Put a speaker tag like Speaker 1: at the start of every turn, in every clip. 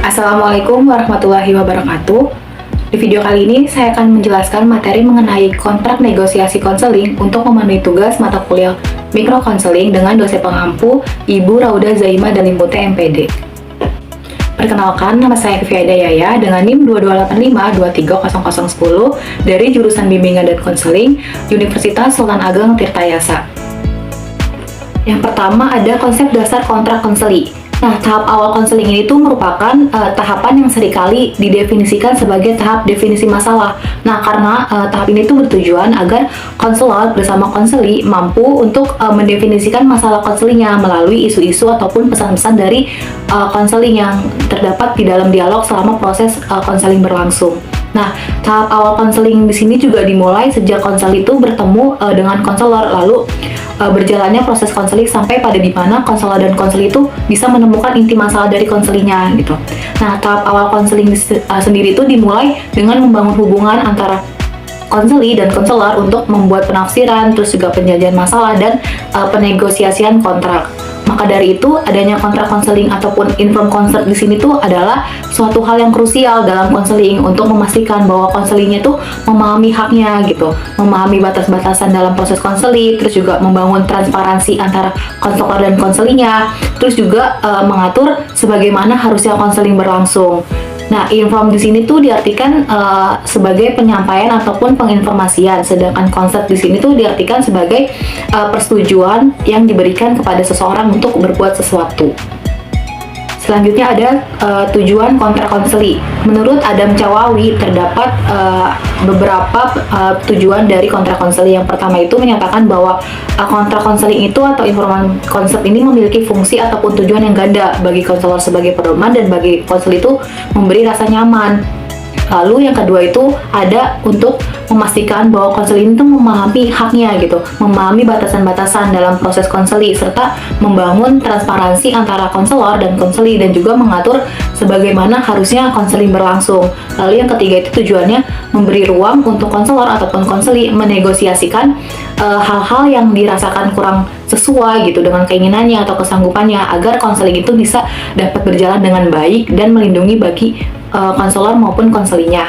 Speaker 1: Assalamualaikum warahmatullahi wabarakatuh. Di video kali ini saya akan menjelaskan materi mengenai kontrak negosiasi konseling untuk memenuhi tugas mata kuliah mikro konseling dengan dosen pengampu Ibu Rauda Zaima Dalimputi MPD. Perkenalkan, nama saya Kevia Yaya dengan NIM 2285230010 dari jurusan Bimbingan dan Konseling Universitas Sultan Ageng Tirtayasa. Yang pertama ada konsep dasar kontrak konseling. Nah, tahap awal konseling ini tuh merupakan tahapan yang seringkali didefinisikan sebagai tahap definisi masalah. Nah, karena tahap ini tuh bertujuan agar konselor bersama konseli mampu untuk mendefinisikan masalah konselingnya melalui isu-isu ataupun pesan-pesan dari konseling yang terdapat di dalam dialog selama proses konseling berlangsung. Nah, tahap awal konseling di sini juga dimulai sejak konsel itu bertemu dengan konselor, lalu berjalannya proses konseling sampai pada di mana konselor dan konseli itu bisa menemukan inti masalah dari konselinya gitu. Nah, tahap awal konseling sendiri itu dimulai dengan membangun hubungan antara konseli dan konselor untuk membuat penafsiran, terus juga penjajahan masalah dan penegosiasian kontrak. Maka dari itu, adanya kontrak konseling ataupun informed consent di sini tuh adalah suatu hal yang krusial dalam konseling untuk memastikan bahwa konselingnya tuh memahami haknya gitu, memahami batas-batasan dalam proses konseling, terus juga membangun transparansi antara konselor dan konselinya, terus juga mengatur sebagaimana harusnya konseling berlangsung. Nah, inform di sini tuh diartikan sebagai penyampaian ataupun penginformasian, sedangkan konsep di sini tuh diartikan sebagai persetujuan yang diberikan kepada seseorang untuk berbuat sesuatu. Selanjutnya ada tujuan kontrak konseli. Menurut Adam Cawawi terdapat beberapa tujuan dari kontrak konseli. Yang pertama itu menyatakan bahwa kontrak konseling itu atau informan konsep ini memiliki fungsi ataupun tujuan yang ganda bagi konselor sebagai pedoman dan bagi konseli itu memberi rasa nyaman. Lalu yang kedua itu ada untuk memastikan bahwa konseling itu memahami haknya gitu, memahami batasan-batasan dalam proses konseling serta membangun transparansi antara konselor dan konseli dan juga mengatur sebagaimana harusnya konseling berlangsung. Lalu yang ketiga itu tujuannya memberi ruang untuk konselor ataupun konseli menegosiasikan hal-hal yang dirasakan kurang sesuai gitu dengan keinginannya atau kesanggupannya agar konseling itu bisa dapat berjalan dengan baik dan melindungi bagi konselor maupun konselinya.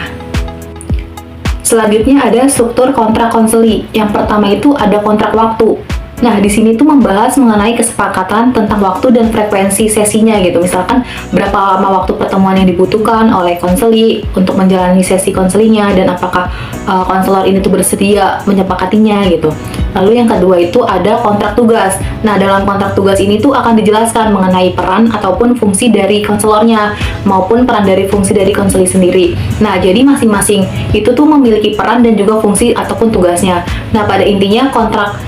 Speaker 1: Selanjutnya ada struktur kontrak konseli. Yang pertama itu ada kontrak waktu. Nah, di sini tuh membahas mengenai kesepakatan tentang waktu dan frekuensi sesinya gitu. Misalkan berapa lama waktu pertemuan yang dibutuhkan oleh konseli untuk menjalani sesi konselingnya dan apakah konselor ini tuh bersedia menyepakatinya gitu. Lalu yang kedua itu ada kontrak tugas. Nah, dalam kontrak tugas ini tuh akan dijelaskan mengenai peran ataupun fungsi dari konselornya maupun peran dari fungsi dari konseli sendiri. Nah, jadi masing-masing itu tuh memiliki peran dan juga fungsi ataupun tugasnya. Nah, pada intinya kontrak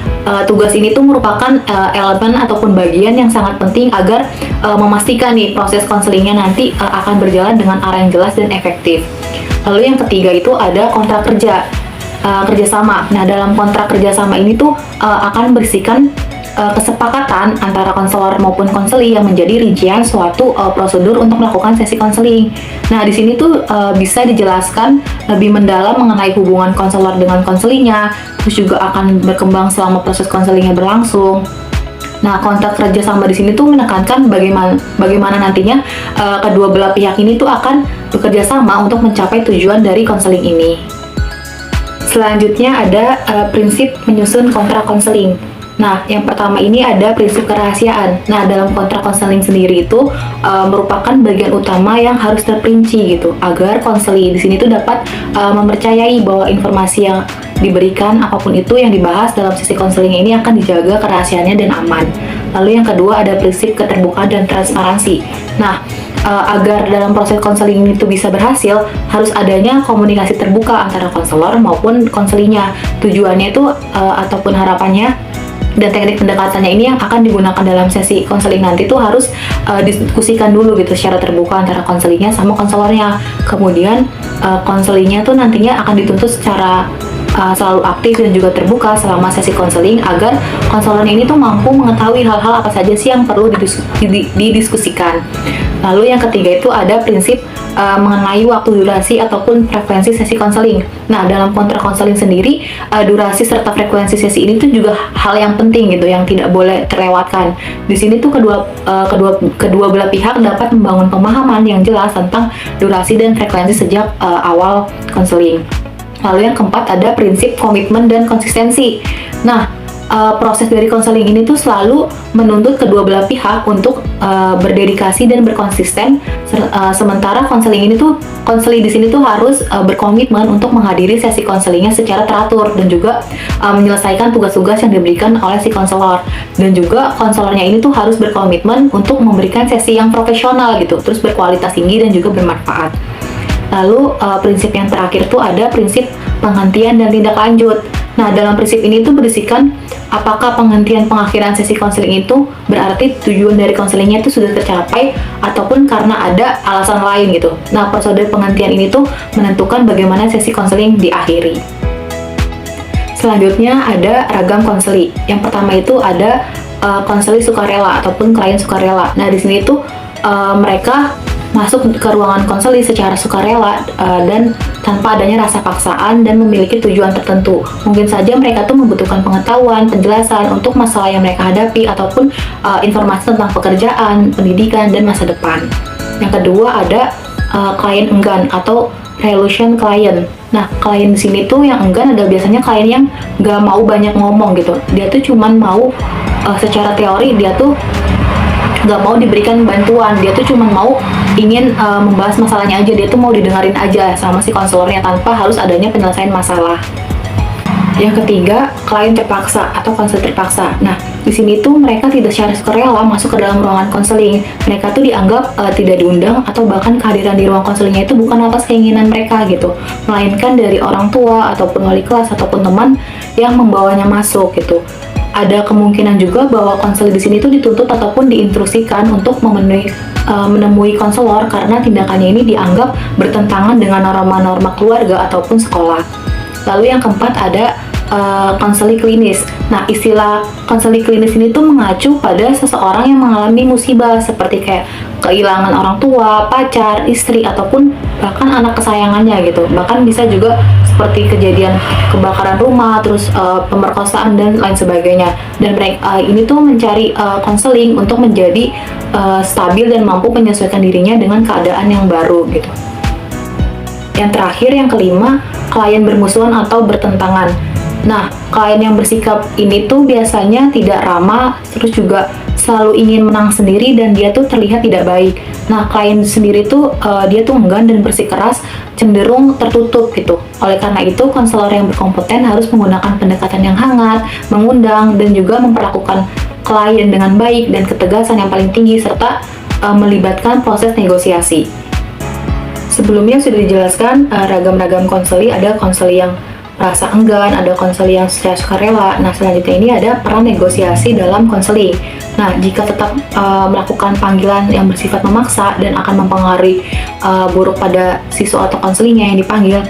Speaker 1: tugas ini tuh merupakan elemen ataupun bagian yang sangat penting agar memastikan nih proses konselingnya nanti akan berjalan dengan arah yang jelas dan efektif. Lalu yang ketiga itu ada kontrak kerjasama. Nah, dalam kontrak kerjasama ini tuh akan berisikan kesepakatan antara konselor maupun konseli yang menjadi rincian suatu prosedur untuk melakukan sesi konseling. Nah, di sini tuh bisa dijelaskan lebih mendalam mengenai hubungan konselor dengan konselinya, terus juga akan berkembang selama proses konselingnya berlangsung. Nah, kontrak kerjasama di sini tuh menekankan bagaimana nantinya kedua belah pihak ini tuh akan bekerja sama untuk mencapai tujuan dari konseling ini. Selanjutnya ada prinsip menyusun kontrak konseling. Nah, yang pertama ini ada prinsip kerahasiaan. Nah, dalam kontrak konseling sendiri itu merupakan bagian utama yang harus terperinci gitu, agar konseli di sini tuh dapat mempercayai bahwa informasi yang diberikan apapun itu yang dibahas dalam sesi konseling ini akan dijaga kerahasiaannya dan aman. Lalu yang kedua ada prinsip keterbukaan dan transparansi. Nah, agar dalam proses konseling itu bisa berhasil, harus adanya komunikasi terbuka antara konselor maupun konselinya. Tujuannya itu ataupun harapannya dan teknik pendekatannya ini yang akan digunakan dalam sesi konseling nanti tuh harus diskusikan dulu gitu secara terbuka antara konselingnya sama konselornya. Kemudian konselingnya tuh nantinya akan dituntut secara selalu aktif dan juga terbuka selama sesi konseling agar konselornya ini tuh mampu mengetahui hal-hal apa saja sih yang perlu didiskusikan. Lalu yang ketiga itu ada prinsip mengenai waktu durasi ataupun frekuensi sesi konseling. Nah, dalam kontrak konseling sendiri, durasi serta frekuensi sesi ini tuh juga hal yang penting gitu, yang tidak boleh terlewatkan. Di sini tuh kedua belah pihak dapat membangun pemahaman yang jelas tentang durasi dan frekuensi sejak awal konseling. Lalu yang keempat ada prinsip komitmen dan konsistensi. Nah, proses dari konseling ini tuh selalu menuntut kedua belah pihak untuk berdedikasi dan berkonsisten. Sementara konseling di sini tuh harus berkomitmen untuk menghadiri sesi konselingnya secara teratur dan juga menyelesaikan tugas-tugas yang diberikan oleh si konselor. Dan juga konselornya ini tuh harus berkomitmen untuk memberikan sesi yang profesional gitu, terus berkualitas tinggi dan juga bermanfaat. Lalu prinsip yang terakhir tuh ada prinsip penghentian dan tindak lanjut. Nah, dalam prinsip ini tuh berisikan apakah penghentian pengakhiran sesi konseling itu berarti tujuan dari konselingnya itu sudah tercapai ataupun karena ada alasan lain gitu. Nah, prosedur penghentian ini tuh menentukan bagaimana sesi konseling diakhiri. Selanjutnya ada ragam konseli. Yang pertama itu ada konseli sukarela ataupun klien sukarela. Nah, di sini tuh mereka masuk ke ruangan konseli secara sukarela dan tanpa adanya rasa paksaan dan memiliki tujuan tertentu. Mungkin saja mereka tuh membutuhkan pengetahuan, penjelasan untuk masalah yang mereka hadapi ataupun informasi tentang pekerjaan, pendidikan, dan masa depan. Yang kedua ada klien enggan atau resolution client. Nah, klien di sini tuh yang enggan ada biasanya klien yang nggak mau banyak ngomong gitu. Dia tuh cuman mau secara teori dia tuh nggak mau diberikan bantuan, dia tuh cuma mau ingin membahas masalahnya aja, dia tuh mau didengarin aja sama si konselornya tanpa harus adanya penyelesaian masalah. Yang ketiga, klien terpaksa atau konsel terpaksa. Nah, di sini tuh mereka tidak secara sukarela masuk ke dalam ruangan konseling. Mereka tuh dianggap tidak diundang atau bahkan kehadiran di ruang konselingnya itu bukan atas keinginan mereka gitu, melainkan dari orang tua ataupun wali kelas ataupun teman yang membawanya masuk gitu. Ada kemungkinan juga bahwa konselor di sini tuh dituntut ataupun diinstruksikan untuk menemui konselor karena tindakannya ini dianggap bertentangan dengan norma-norma keluarga ataupun sekolah. Lalu yang keempat ada konseli klinis. Nah, istilah konseli klinis ini tuh mengacu pada seseorang yang mengalami musibah seperti kayak kehilangan orang tua, pacar, istri, ataupun bahkan anak kesayangannya gitu. Bahkan bisa juga seperti kejadian kebakaran rumah, terus pemerkosaan dan lain sebagainya. Dan mereka ini tuh mencari konseling untuk menjadi stabil dan mampu menyesuaikan dirinya dengan keadaan yang baru gitu. Yang terakhir, yang kelima, klien bermusuhan atau bertentangan. Nah, klien yang bersikap ini tuh biasanya tidak ramah, terus juga selalu ingin menang sendiri dan dia tuh terlihat tidak baik. Nah, klien sendiri tuh dia tuh enggan dan bersikeras, cenderung tertutup gitu. Oleh karena itu, konselor yang berkompeten harus menggunakan pendekatan yang hangat, mengundang, dan juga memperlakukan klien dengan baik dan ketegasan yang paling tinggi serta melibatkan proses negosiasi. Sebelumnya sudah dijelaskan ragam-ragam konseli, ada konseli yang rasa enggan, ada konseli yang secara sukarela. Nah, selanjutnya ini ada peran negosiasi dalam konseling. Nah, jika tetap melakukan panggilan yang bersifat memaksa dan akan mempengaruhi buruk pada siswa atau konselingnya yang dipanggil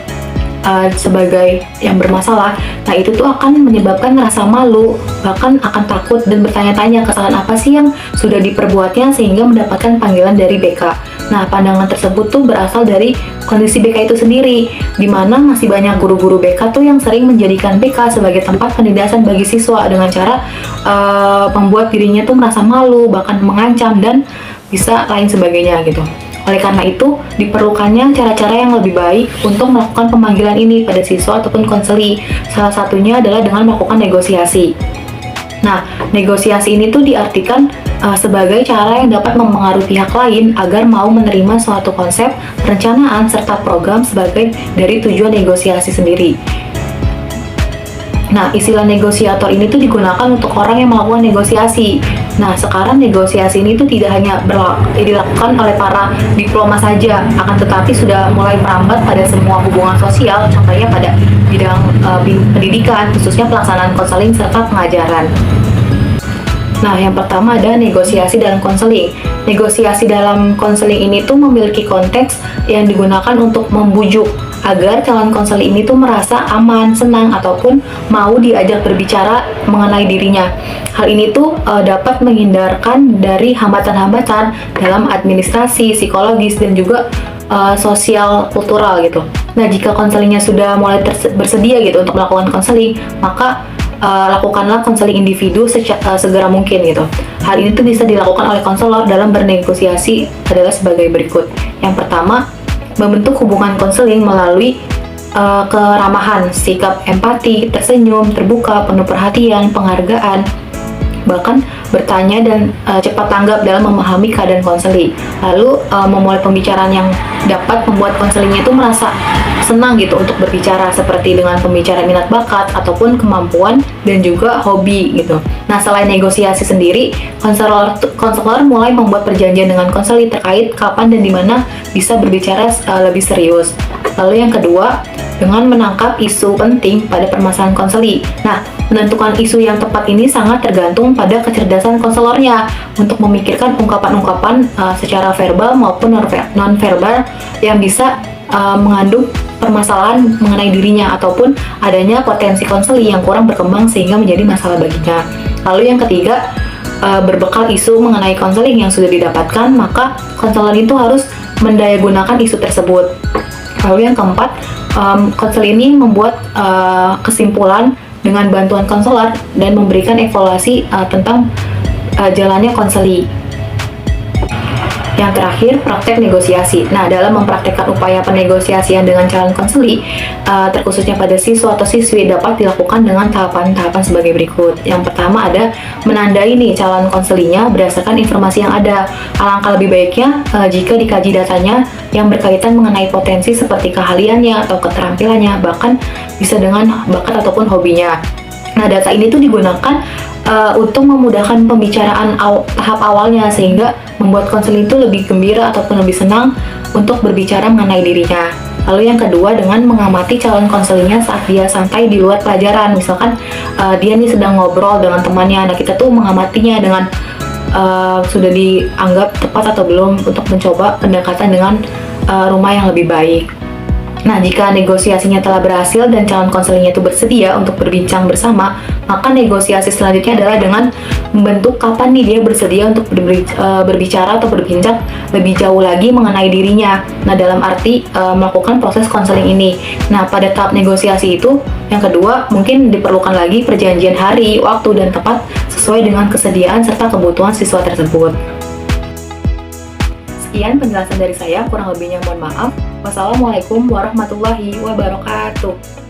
Speaker 1: sebagai yang bermasalah, nah itu tuh akan menyebabkan rasa malu, bahkan akan takut dan bertanya-tanya kesalahan apa sih yang sudah diperbuatnya sehingga mendapatkan panggilan dari BK. Nah, pandangan tersebut tuh berasal dari kondisi BK itu sendiri, di mana masih banyak guru-guru BK tuh yang sering menjadikan BK sebagai tempat penindasan bagi siswa dengan cara membuat dirinya tuh merasa malu, bahkan mengancam dan bisa lain sebagainya gitu. Oleh karena itu, diperlukannya cara-cara yang lebih baik untuk melakukan pemanggilan ini pada siswa ataupun konseli. Salah satunya adalah dengan melakukan negosiasi. Nah, negosiasi ini tuh diartikan sebagai cara yang dapat mempengaruhi pihak lain agar mau menerima suatu konsep, perencanaan, serta program sebagai dari tujuan negosiasi sendiri. Nah, istilah negosiator ini tuh digunakan untuk orang yang melakukan negosiasi. Nah, sekarang negosiasi ini tuh tidak hanya dilakukan oleh para diploma saja, akan tetapi sudah mulai merambat pada semua hubungan sosial, contohnya pada bidang pendidikan, khususnya pelaksanaan konseling serta pengajaran. Nah, yang pertama ada negosiasi dalam konseling. Negosiasi dalam konseling ini tuh memiliki konteks yang digunakan untuk membujuk agar calon konseling ini tuh merasa aman, senang, ataupun mau diajak berbicara mengenai dirinya. Hal ini tuh dapat menghindarkan dari hambatan-hambatan dalam administrasi, psikologis, dan juga sosial kultural gitu. Nah, jika konselingnya sudah mulai bersedia gitu untuk melakukan konseling, maka lakukanlah konseling individu segera mungkin gitu. Hal ini tuh bisa dilakukan oleh konselor dalam bernegosiasi adalah sebagai berikut. Yang pertama, membentuk hubungan konseling melalui keramahan, sikap empati, tersenyum, terbuka, penuh perhatian, penghargaan, bahkan bertanya dan cepat tanggap dalam memahami keadaan konseli. Lalu memulai pembicaraan yang dapat membuat konselingnya itu merasa senang gitu untuk berbicara, seperti dengan pembicara minat bakat ataupun kemampuan dan juga hobi gitu. Nah, selain negosiasi sendiri, konselor mulai membuat perjanjian dengan konseli terkait kapan dan di mana bisa berbicara lebih serius. Lalu yang kedua, dengan menangkap isu penting pada permasalahan konseli. Nah, menentukan isu yang tepat ini sangat tergantung pada kecerdasan konselornya untuk memikirkan ungkapan-ungkapan secara verbal maupun non-verbal yang bisa mengandung permasalahan mengenai dirinya ataupun adanya potensi konseli yang kurang berkembang sehingga menjadi masalah baginya. Lalu yang ketiga, berbekal isu mengenai konseling yang sudah didapatkan, maka konselor itu harus mendayagunakan isu tersebut. Lalu yang keempat, konselor ini membuat kesimpulan dengan bantuan konselor dan memberikan evaluasi tentang jalannya konseli. Yang terakhir, praktek negosiasi. Nah, dalam mempraktekkan upaya penegosiasian dengan calon konseli, terkhususnya pada siswa atau siswi, dapat dilakukan dengan tahapan-tahapan sebagai berikut. Yang pertama ada menandai nih calon konselinya berdasarkan informasi yang ada. Alangkah lebih baiknya jika dikaji datanya yang berkaitan mengenai potensi seperti keahliannya atau keterampilannya, bahkan bisa dengan bakat ataupun hobinya. Nah, data ini tuh digunakan untuk memudahkan pembicaraan tahap awalnya sehingga membuat konseling itu lebih gembira ataupun lebih senang untuk berbicara mengenai dirinya. Lalu yang kedua, dengan mengamati calon konselingnya saat dia santai di luar pelajaran. Misalkan dia nih sedang ngobrol dengan temannya, nah kita tuh mengamatinya dengan sudah dianggap tepat atau belum untuk mencoba pendekatan dengan rumah yang lebih baik. Nah, jika negosiasinya telah berhasil dan calon konselingnya itu bersedia untuk berbincang bersama, maka negosiasi selanjutnya adalah dengan membentuk kapan nih dia bersedia untuk berbicara atau berbincang lebih jauh lagi mengenai dirinya. Nah, dalam arti melakukan proses konseling ini. Nah, pada tahap negosiasi itu, yang kedua, mungkin diperlukan lagi perjanjian hari, waktu, dan tempat sesuai dengan kesediaan serta kebutuhan siswa tersebut. Sekian penjelasan dari saya, kurang lebihnya mohon maaf. Wassalamualaikum warahmatullahi wabarakatuh.